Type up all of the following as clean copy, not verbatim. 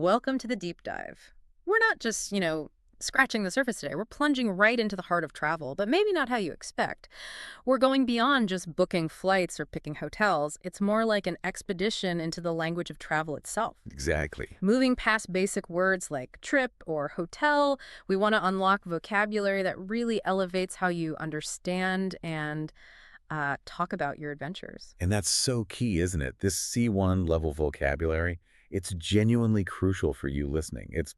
Welcome to the deep dive. We're not just, scratching the surface today. We're plunging right into the heart of travel, but maybe not how you expect. We're going beyond just booking flights or picking hotels. It's more like an expedition into the language of travel itself. Exactly. Moving past basic words like trip or hotel, we want to unlock vocabulary that really elevates how you understand and talk about your adventures. And that's so key, isn't it? This C1 level vocabulary, it's genuinely crucial for you listening. It's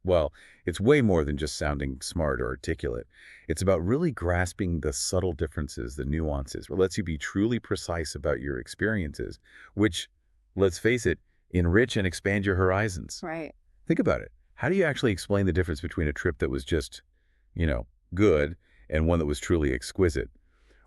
way more than just sounding smart or articulate. It's about really grasping the subtle differences, the nuances. It lets you be truly precise about your experiences, which, let's face it, enrich and expand your horizons. Right. Think about it. How do you actually explain the difference between a trip that was just, good and one that was truly exquisite?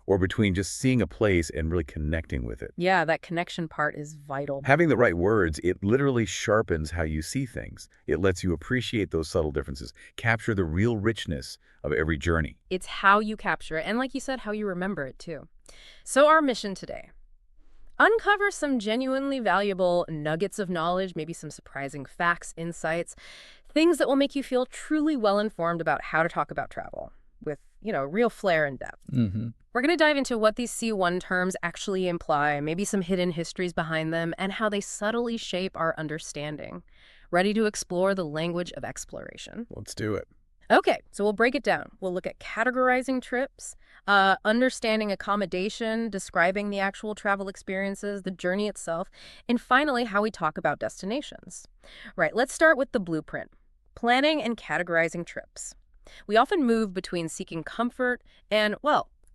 Or between just seeing a place and really connecting with it? Yeah, that connection part is vital. Having the right words, it literally sharpens how you see things. It lets you appreciate those subtle differences, capture the real richness of every journey. It's how you capture it, and like you said, how you remember it too. So our mission today, uncover some genuinely valuable nuggets of knowledge, maybe some surprising facts, insights, things that will make you feel truly well-informed about how to talk about travel with, real flair and depth. We're going to dive into what these C1 terms actually imply, maybe some hidden histories behind them, and how they subtly shape our understanding. Ready to explore the language of exploration? Let's do it. Okay, so we'll break it down. We'll look at categorizing trips, understanding accommodation, describing the actual travel experiences, the journey itself, and finally, how we talk about destinations. Right, let's start with the blueprint, planning and categorizing trips. We often move between seeking comfort and,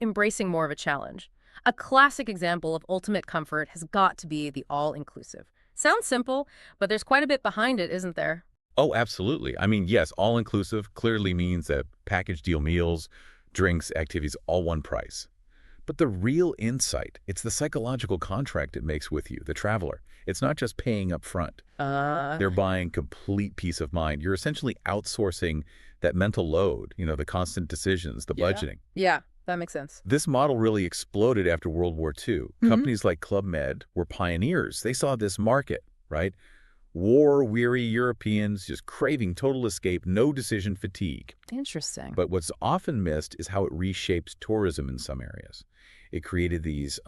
embracing more of a challenge. A classic example of ultimate comfort has got to be the all-inclusive. Sounds simple, but there's quite a bit behind it, isn't there? Oh, absolutely. I mean, yes, all-inclusive clearly means that package deal meals, drinks, activities, all one price. But the real insight, it's the psychological contract it makes with you, the traveler. It's not just paying up front. They're buying complete peace of mind. You're essentially outsourcing that mental load, the constant decisions, the budgeting. Yeah, that makes sense. This model really exploded after World War II. Companies like Club Med were pioneers. They saw this market, right? War-weary Europeans just craving total escape, no decision fatigue. Interesting. But what's often missed is how it reshapes tourism in some areas. It created these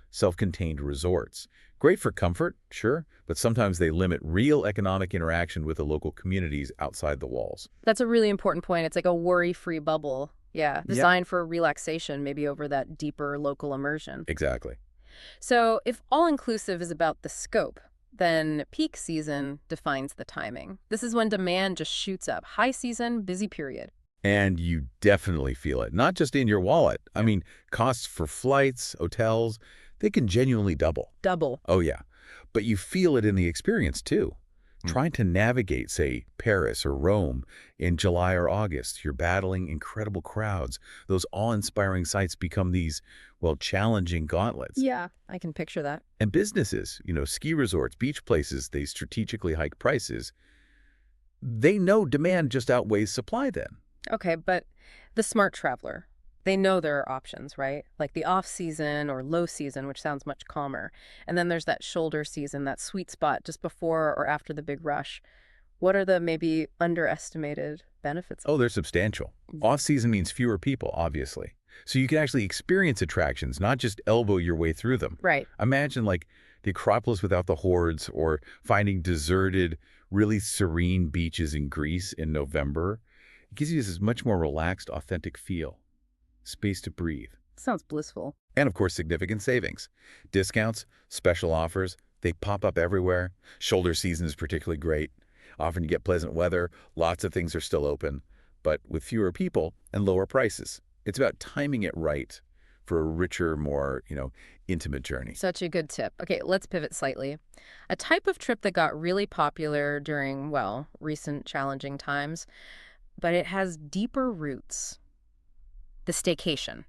self-contained resorts. Great for comfort, sure, but sometimes they limit real economic interaction with the local communities outside the walls. That's a really important point. It's like a worry-free bubble. Yeah, designed for relaxation, maybe over that deeper local immersion. Exactly. So if all-inclusive is about the scope, then peak season defines the timing. This is when demand just shoots up. High season, busy period. And you definitely feel it, not just in your wallet. I mean, costs for flights, hotels, they can genuinely double. Double. Oh, yeah. But you feel it in the experience, too. Trying to navigate, say, Paris or Rome in July or August, you're battling incredible crowds. Those awe-inspiring sights become these, challenging gauntlets. Yeah, I can picture that. And businesses, ski resorts, beach places, they strategically hike prices. They know demand just outweighs supply then. Okay, but the smart traveler, they know there are options, right? Like the off-season or low season, which sounds much calmer. And then there's that shoulder season, that sweet spot just before or after the big rush. What are the maybe underestimated benefits? Oh, they're substantial. Off-season means fewer people, obviously. So you can actually experience attractions, not just elbow your way through them. Right. Imagine like the Acropolis without the hordes, or finding deserted, really serene beaches in Greece in November. It gives you this much more relaxed, authentic feel. Space to breathe. Sounds blissful. And of course, significant savings. Discounts, special offers, they pop up everywhere. Shoulder season is particularly great. Often you get pleasant weather, lots of things are still open, but with fewer people and lower prices. It's about timing it right for a richer, more, intimate journey. Such a good tip. Okay, let's pivot slightly. A type of trip that got really popular during, recent challenging times, but it has deeper roots. The staycation,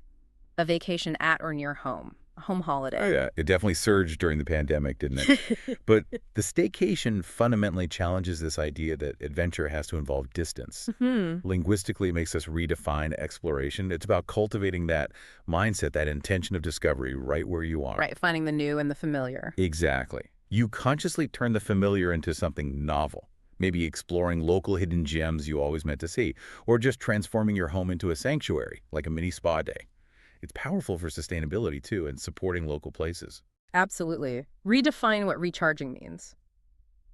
a vacation at or near home, a home holiday. Oh, yeah. It definitely surged during the pandemic, didn't it? But the staycation fundamentally challenges this idea that adventure has to involve distance. Linguistically, it makes us redefine exploration. It's about cultivating that mindset, that intention of discovery right where you are. Right, finding the new and the familiar. Exactly. You consciously turn the familiar into something novel. Maybe exploring local hidden gems you always meant to see, or just transforming your home into a sanctuary, like a mini spa day. It's powerful for sustainability, too, and supporting local places. Absolutely. Redefine what recharging means.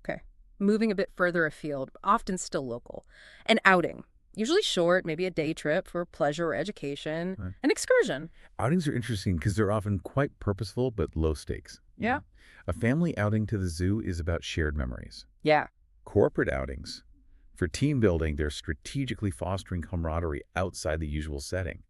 Okay. Moving a bit further afield, often still local. An outing. Usually short, maybe a day trip for pleasure or education. Right. An excursion. Outings are interesting because they're often quite purposeful but low stakes. Yeah. A family outing to the zoo is about shared memories. Yeah. Corporate outings, for team building, they're strategically fostering camaraderie outside the usual setting.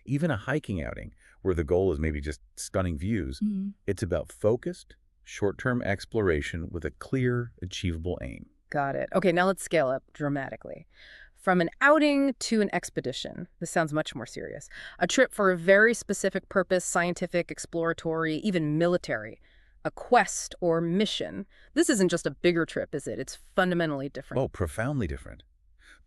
Even a hiking outing, where the goal is maybe just stunning views, it's about focused, short-term exploration with a clear, achievable aim. Got it. Okay, now let's scale up dramatically. From an outing to an expedition. This sounds much more serious. A trip for a very specific purpose, scientific, exploratory, even military. A quest or mission. This isn't just a bigger trip, is it? It's fundamentally different. Oh, profoundly different.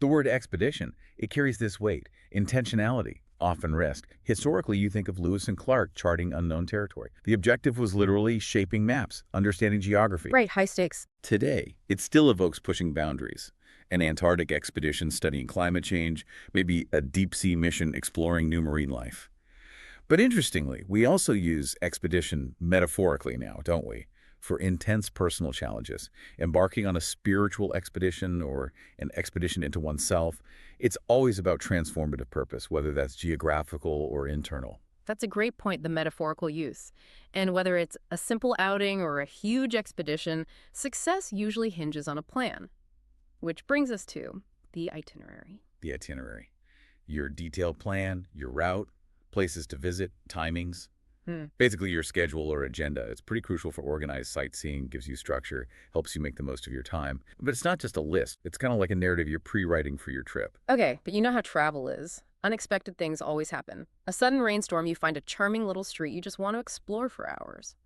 The word expedition, it carries this weight, intentionality, often risk. Historically, you think of Lewis and Clark charting unknown territory. The objective was literally shaping maps, understanding geography. Right, high stakes. Today, it still evokes pushing boundaries. An Antarctic expedition studying climate change, maybe a deep-sea mission exploring new marine life. But interestingly, we also use expedition metaphorically now, don't we? For intense personal challenges, embarking on a spiritual expedition or an expedition into oneself. It's always about transformative purpose, whether that's geographical or internal. That's a great point, the metaphorical use. And whether it's a simple outing or a huge expedition, success usually hinges on a plan. Which brings us to the itinerary. The itinerary. Your detailed plan, your route, places to visit, timings. Basically your schedule or agenda. It's pretty crucial for organized sightseeing, gives you structure, helps you make the most of your time. But it's not just a list. It's kind of like a narrative you're pre-writing for your trip. Okay, but you know how travel is. Unexpected things always happen. A sudden rainstorm, you find a charming little street you just want to explore for hours.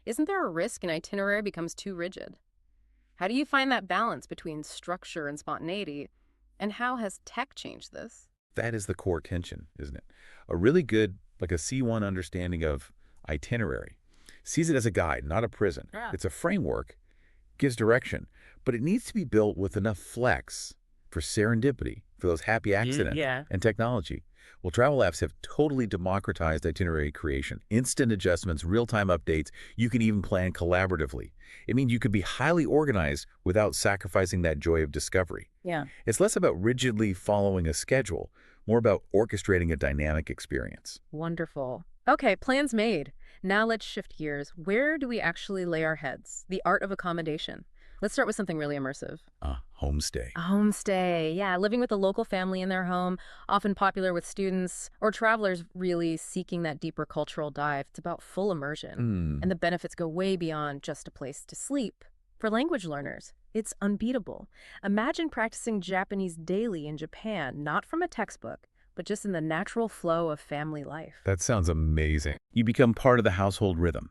Isn't there a risk an itinerary becomes too rigid? How do you find that balance between structure and spontaneity? And how has tech changed this? That is the core tension, isn't it? A really good, like a C1 understanding of itinerary sees it as a guide, not a prison. Yeah. It's a framework, gives direction, but it needs to be built with enough flex for serendipity, for those happy accidents and technology. Well, travel apps have totally democratized itinerary creation. Instant adjustments, real-time updates. You can even plan collaboratively. It means you could be highly organized without sacrificing that joy of discovery. Yeah. It's less about rigidly following a schedule, more about orchestrating a dynamic experience. Wonderful. Okay, plans made. Now let's shift gears. Where do we actually lay our heads? The art of accommodation. Let's start with something really immersive. Homestay. A homestay. Yeah, living with a local family in their home, often popular with students or travelers really seeking that deeper cultural dive. It's about full immersion. And the benefits go way beyond just a place to sleep. For language learners, it's unbeatable. Imagine practicing Japanese daily in Japan, not from a textbook, but just in the natural flow of family life. That sounds amazing. You become part of the household rhythm.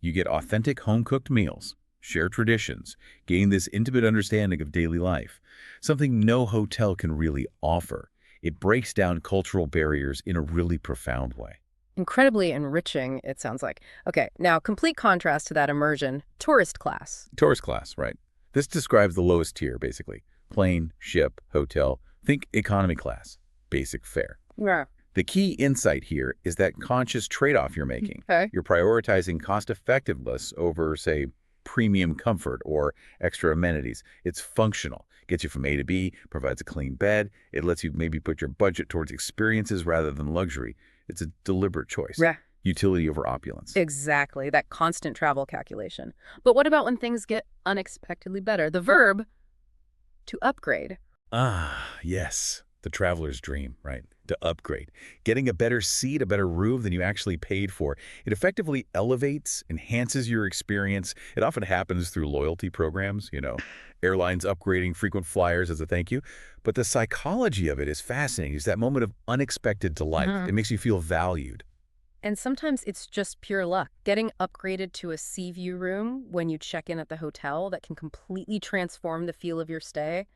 You get authentic home-cooked meals, share traditions, gain this intimate understanding of daily life, something no hotel can really offer. It breaks down cultural barriers in a really profound way. Incredibly enriching, it sounds like. Okay, now complete contrast to that immersion, tourist class. Tourist class, right? This describes the lowest tier, basically. Plane, ship, hotel. Think economy class, basic fare. Yeah. The key insight here is that conscious trade-off you're making. Okay. You're prioritizing cost-effectiveness over, say, premium comfort or extra amenities. It's functional. Gets you from A to B, provides a clean bed. It lets you maybe put your budget towards experiences rather than luxury. It's a deliberate choice. Yeah. Utility over opulence. Exactly, that constant travel calculation. But what about when things get unexpectedly better? The verb, to upgrade. Yes. The traveler's dream, right? To upgrade. Getting a better seat, a better room than you actually paid for. It effectively elevates, enhances your experience. It often happens through loyalty programs, airlines upgrading frequent flyers as a thank you. But the psychology of it is fascinating. It's that moment of unexpected delight. It makes you feel valued. And sometimes it's just pure luck. Getting upgraded to a sea view room when you check in at the hotel that can completely transform the feel of your stay,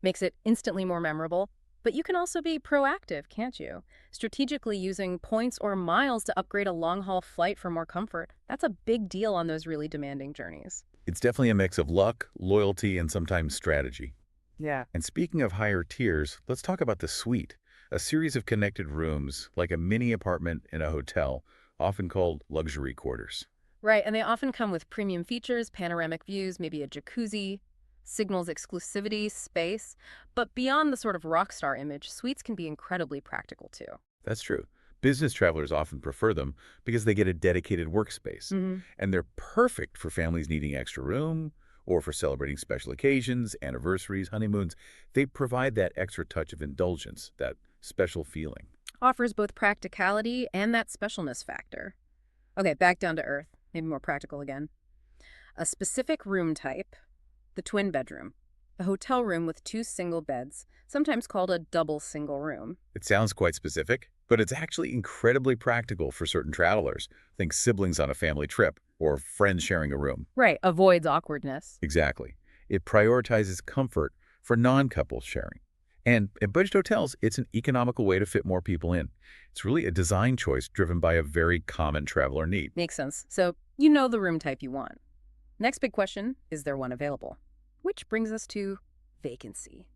makes it instantly more memorable. But you can also be proactive, can't you? Strategically using points or miles to upgrade a long-haul flight for more comfort. That's a big deal on those really demanding journeys. It's definitely a mix of luck, loyalty, and sometimes strategy. Yeah. And speaking of higher tiers, let's talk about the suite, a series of connected rooms, like a mini apartment in a hotel, often called luxury quarters. Right, and they often come with premium features, panoramic views, maybe a jacuzzi, signals exclusivity, space. But beyond the sort of rock star image, suites can be incredibly practical too. That's true. Business travelers often prefer them because they get a dedicated workspace, Hmm. and they're perfect for families needing extra room or for celebrating special occasions, anniversaries, honeymoons. They provide that extra touch of indulgence, that special feeling. Offers both practicality and that specialness factor. Okay, back down to earth, maybe more practical again. A specific room type, the twin bedroom. A hotel room with two single beds, sometimes called a double single room. It sounds quite specific, but it's actually incredibly practical for certain travelers. Think siblings on a family trip or friends sharing a room. Right, avoids awkwardness. Exactly. It prioritizes comfort for non-couples sharing. And at budget hotels, it's an economical way to fit more people in. It's really a design choice driven by a very common traveler need. Makes sense. So you know the room type you want. Next big question, is there one available? Which brings us to vacancy.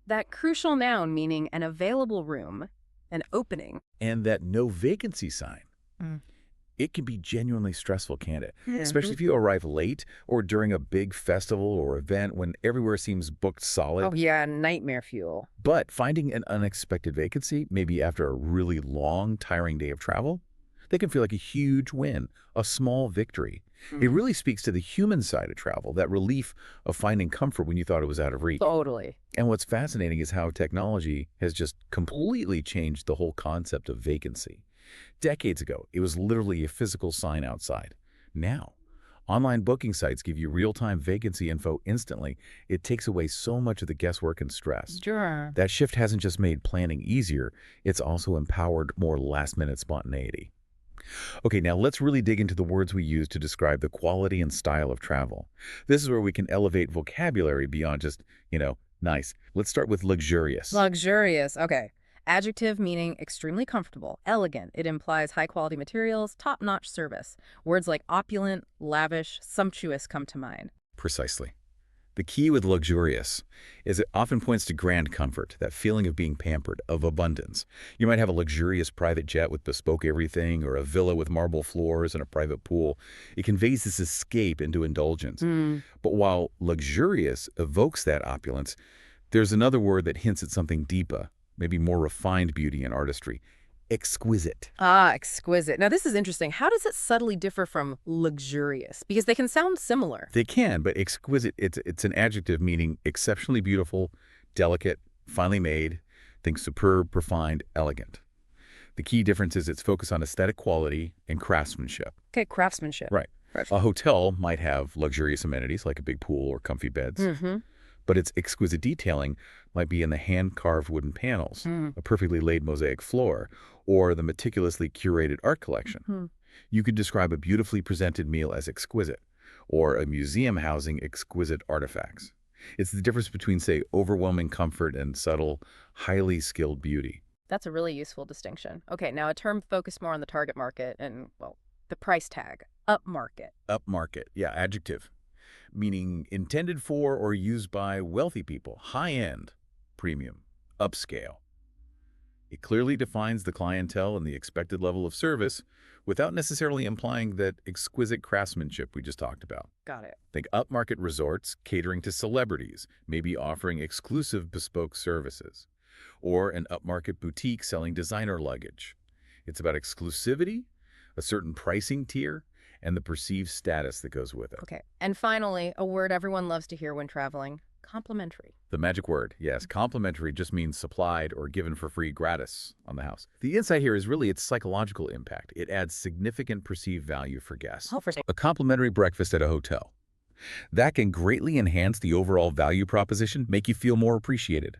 That crucial noun meaning an available room, an opening. And that no vacancy sign, Mm. it can be genuinely stressful, can't it? Yeah. Especially if you arrive late or during a big festival or event when everywhere seems booked solid. Oh yeah, nightmare fuel. But finding an unexpected vacancy, maybe after a really long, tiring day of travel, they can feel like a huge win, a small victory. It really speaks to the human side of travel, that relief of finding comfort when you thought it was out of reach. Totally. And what's fascinating is how technology has just completely changed the whole concept of vacancy. Decades ago, it was literally a physical sign outside. Now, online booking sites give you real-time vacancy info instantly. It takes away so much of the guesswork and stress. Sure. That shift hasn't just made planning easier, it's also empowered more last-minute spontaneity. Okay, now let's really dig into the words we use to describe the quality and style of travel. This is where we can elevate vocabulary beyond just, nice. Let's start with luxurious. Luxurious. Okay. Adjective meaning extremely comfortable, elegant. It implies high quality materials, top-notch service. Words like opulent, lavish, sumptuous come to mind. Precisely. The key with luxurious is it often points to grand comfort, that feeling of being pampered, of abundance. You might have a luxurious private jet with bespoke everything, or a villa with marble floors and a private pool. It conveys this escape into indulgence. But while luxurious evokes that opulence, there's another word that hints at something deeper, maybe more refined beauty and artistry. Exquisite. Ah, exquisite. Now, this is interesting. How does it subtly differ from luxurious? Because they can sound similar. They can, but exquisite, it's an adjective meaning exceptionally beautiful, delicate, finely made, think superb, refined, elegant. The key difference is its focus on aesthetic quality and craftsmanship. Okay, craftsmanship. Right. A hotel might have luxurious amenities like a big pool or comfy beds, Mm-hmm. but its exquisite detailing might be in the hand-carved wooden panels, a perfectly laid mosaic floor, or the meticulously curated art collection. You could describe a beautifully presented meal as exquisite, or a museum housing exquisite artifacts. It's the difference between, say, overwhelming comfort and subtle, highly skilled beauty. That's a really useful distinction. Okay, now a term focused more on the target market and, well, the price tag. Upmarket. Upmarket, yeah, adjective, meaning intended for or used by wealthy people, high-end, premium, upscale. It clearly defines the clientele and the expected level of service without necessarily implying that exquisite craftsmanship we just talked about. Got it. Think upmarket resorts catering to celebrities, maybe offering exclusive bespoke services, or an upmarket boutique selling designer luggage. It's about exclusivity, a certain pricing tier, and the perceived status that goes with it. Okay. And finally, a word everyone loves to hear when traveling, complimentary. The magic word, yes, complimentary just means supplied or given for free gratis on the house. The insight here is really its psychological impact. It adds significant perceived value for guests. Oh, for A complimentary breakfast at a hotel. That can greatly enhance the overall value proposition, make you feel more appreciated.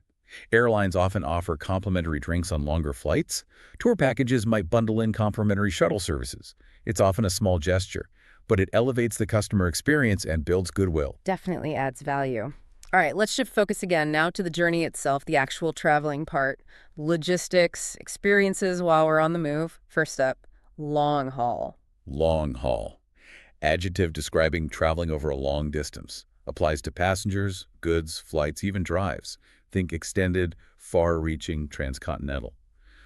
Airlines often offer complimentary drinks on longer flights. Tour packages might bundle in complimentary shuttle services. It's often a small gesture, but it elevates the customer experience and builds goodwill. Definitely adds value. All right, let's shift focus again now to the journey itself, the actual traveling part. Logistics, experiences while we're on the move. First up, long haul. Long haul. Adjective describing traveling over a long distance. Applies to passengers, goods, flights, even drives. Think extended, far-reaching, transcontinental.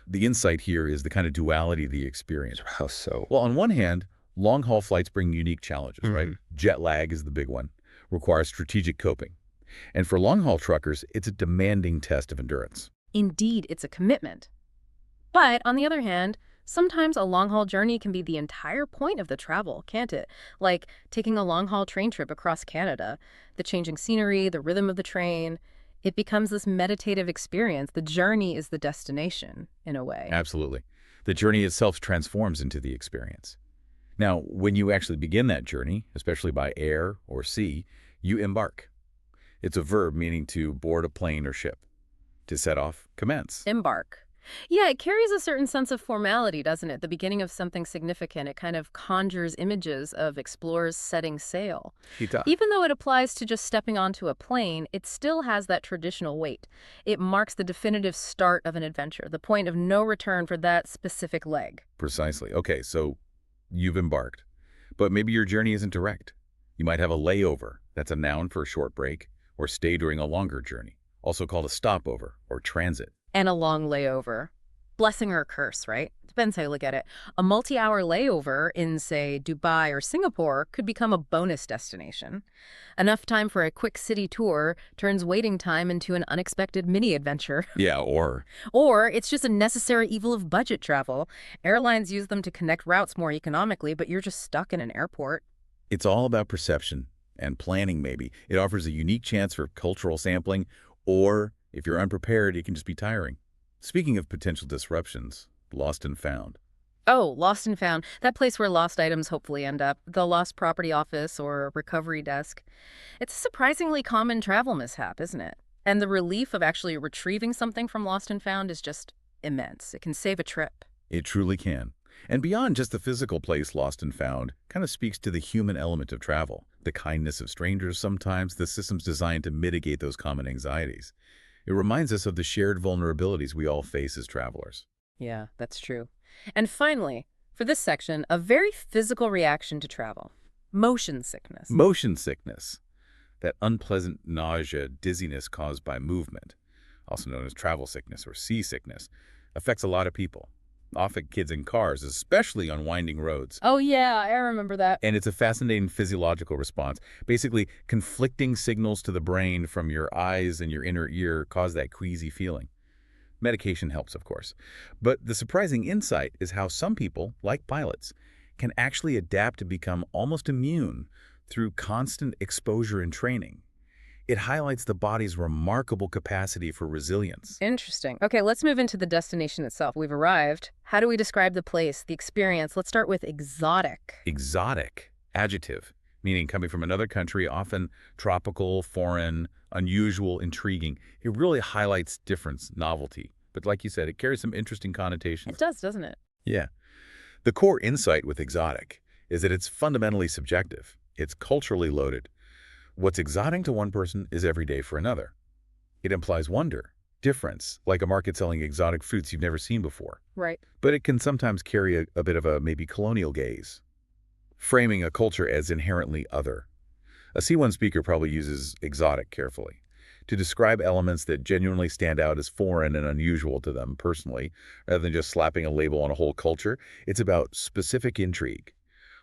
The insight here is the kind of duality of the experience. How so? Well, on one hand, long-haul flights bring unique challenges, right? Mhm. Jet lag is the big one, requires strategic coping. And for long-haul truckers, it's a demanding test of endurance. Indeed, it's a commitment. But on the other hand, sometimes a long-haul journey can be the entire point of the travel, can't it? Like taking a long-haul train trip across Canada. The changing scenery, the rhythm of the train, it becomes this meditative experience. The journey is the destination, in a way. Absolutely. The journey itself transforms into the experience. Now, when you actually begin that journey, especially by air or sea, you embark. It's a verb meaning to board a plane or ship. To set off, commence. Embark. Yeah, it carries a certain sense of formality, doesn't it? The beginning of something significant. It kind of conjures images of explorers setting sail. Hita. Even though it applies to just stepping onto a plane, it still has that traditional weight. It marks the definitive start of an adventure, the point of no return for that specific leg. Precisely. Okay, so you've embarked. But maybe your journey isn't direct. You might have a layover. That's a noun for a short break, or stay during a longer journey, also called a stopover or transit. And a long layover. Blessing or curse, right? Depends how you look at it. A multi-hour layover in, say, Dubai or Singapore could become a bonus destination. Enough time for a quick city tour turns waiting time into an unexpected mini-adventure. Yeah, or Or it's just a necessary evil of budget travel. Airlines use them to connect routes more economically, but you're just stuck in an airport. it's all about perception and planning maybe. It offers a unique chance for cultural sampling, or if you're unprepared, it can just be tiring. Speaking of potential disruptions, lost and found. Oh, lost and found. That place where lost items hopefully end up. The lost property office or recovery desk. It's a surprisingly common travel mishap, isn't it? And the relief of actually retrieving something from lost and found is just immense. It can save a trip. It truly can. And beyond just the physical place lost and found, kind of speaks to the human element of travel. The kindness of strangers sometimes, the systems designed to mitigate those common anxieties. It reminds us of the shared vulnerabilities we all face as travelers. Yeah, that's true. And finally, for this section, a very physical reaction to travel. Motion sickness. Motion sickness, that unpleasant nausea, dizziness caused by movement, also known as travel sickness or seasickness, affects a lot of people, often kids in cars, especially on winding roads. Oh yeah, I remember that. And it's a fascinating physiological response. Basically, conflicting signals to the brain from your eyes and your inner ear cause that queasy feeling. Medication helps, of course. But the surprising insight is how some people, like pilots, can actually adapt to become almost immune through constant exposure and training. It highlights the body's remarkable capacity for resilience. Interesting. Okay, let's move into the destination itself. We've arrived. How do we describe the place, the experience? Let's start with exotic. Exotic, adjective, meaning coming from another country, often tropical, foreign, unusual, intriguing. It really highlights difference, novelty. But like you said, it carries some interesting connotations. It does, doesn't it? Yeah. The core insight with exotic is that it's fundamentally subjective. It's culturally loaded. What's exotic to one person is everyday for another. It implies wonder, difference, like a market selling exotic fruits you've never seen before. Right. But it can sometimes carry a bit of a maybe colonial gaze, framing a culture as inherently other. A C1 speaker probably uses exotic carefully to describe elements that genuinely stand out as foreign and unusual to them personally, rather than just slapping a label on a whole culture. It's about specific intrigue,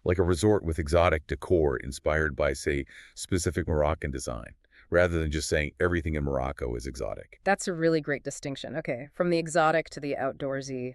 like a resort with exotic decor inspired by, say, specific Moroccan design, rather than just saying everything in Morocco is exotic. That's a really great distinction. Okay, from the exotic to the outdoorsy,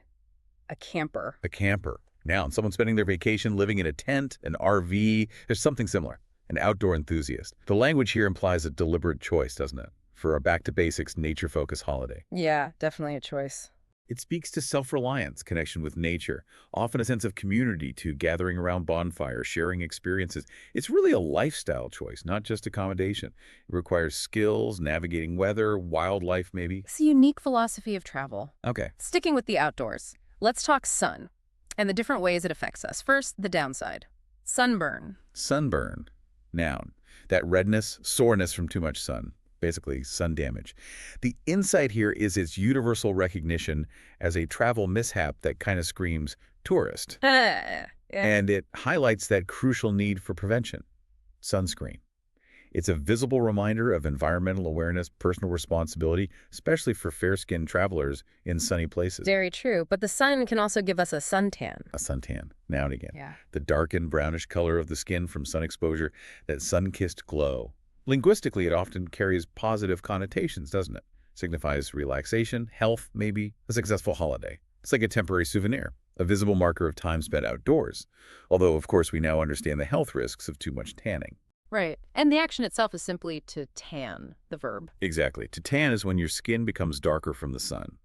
a camper. A camper. Now, someone spending their vacation living in a tent, an RV, there's something similar. An outdoor enthusiast. The language here implies a deliberate choice, doesn't it? For a back-to-basics, nature-focused holiday. Yeah, definitely a choice. It speaks to self-reliance, connection with nature, often a sense of community to gathering around bonfires, sharing experiences. It's really a lifestyle choice, not just accommodation. It requires skills, navigating weather, wildlife maybe. It's a unique philosophy of travel. Okay. Sticking with the outdoors, let's talk sun and the different ways it affects us. First, the downside. Sunburn. Sunburn. Noun. That redness, soreness from too much sun. Basically, sun damage. The insight here is its universal recognition as a travel mishap that kind of screams tourist. It Yeah. And it highlights that crucial need for prevention, sunscreen. It's a visible reminder of environmental awareness, personal responsibility, especially for fair-skinned travelers in sunny places. Very true. But the sun can also give us a suntan. A suntan, now and again. Yeah. The darkened brownish color of the skin from sun exposure, that sun-kissed glow. Linguistically, it often carries positive connotations, doesn't it? Signifies relaxation, health, maybe a successful holiday. It's like a temporary souvenir, a visible marker of time spent outdoors. Although, of course, we now understand the health risks of too much tanning. Right. And the action itself is simply to tan, the verb. Exactly. To tan is when your skin becomes darker from the sun.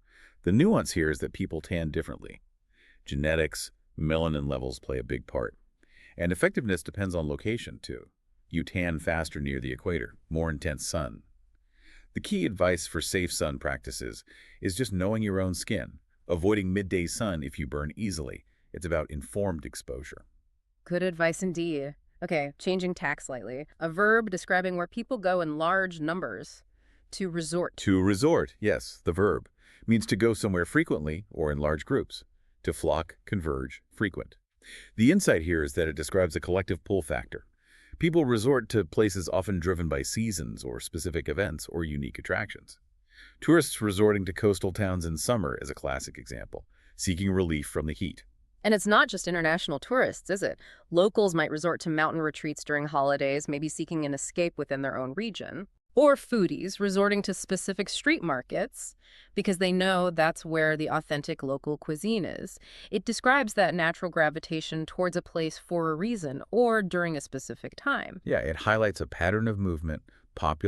The nuance here is that people tan differently. Genetics, melanin levels play a big part. And effectiveness depends on location, too. You tan faster near the equator, more intense sun. The key advice for safe sun practices is just knowing your own skin, avoiding midday sun if you burn easily. It's about informed exposure. Good advice indeed. Okay, changing tack slightly. A verb describing where people go in large numbers. To resort. To resort, yes, the verb, means to go somewhere frequently or in large groups. To flock, converge, frequent. The insight here is that it describes a collective pull factor. People resort to places often driven by seasons or specific events or unique attractions. Tourists resorting to coastal towns in summer is a classic example, seeking relief from the heat. And it's not just international tourists, is it? Locals might resort to mountain retreats during holidays, maybe seeking an escape within their own region. Or foodies resorting to specific street markets because they know that's where the authentic local cuisine is. It describes that natural gravitation towards a place for a reason or during a specific time. Yeah, it highlights a pattern of movement popular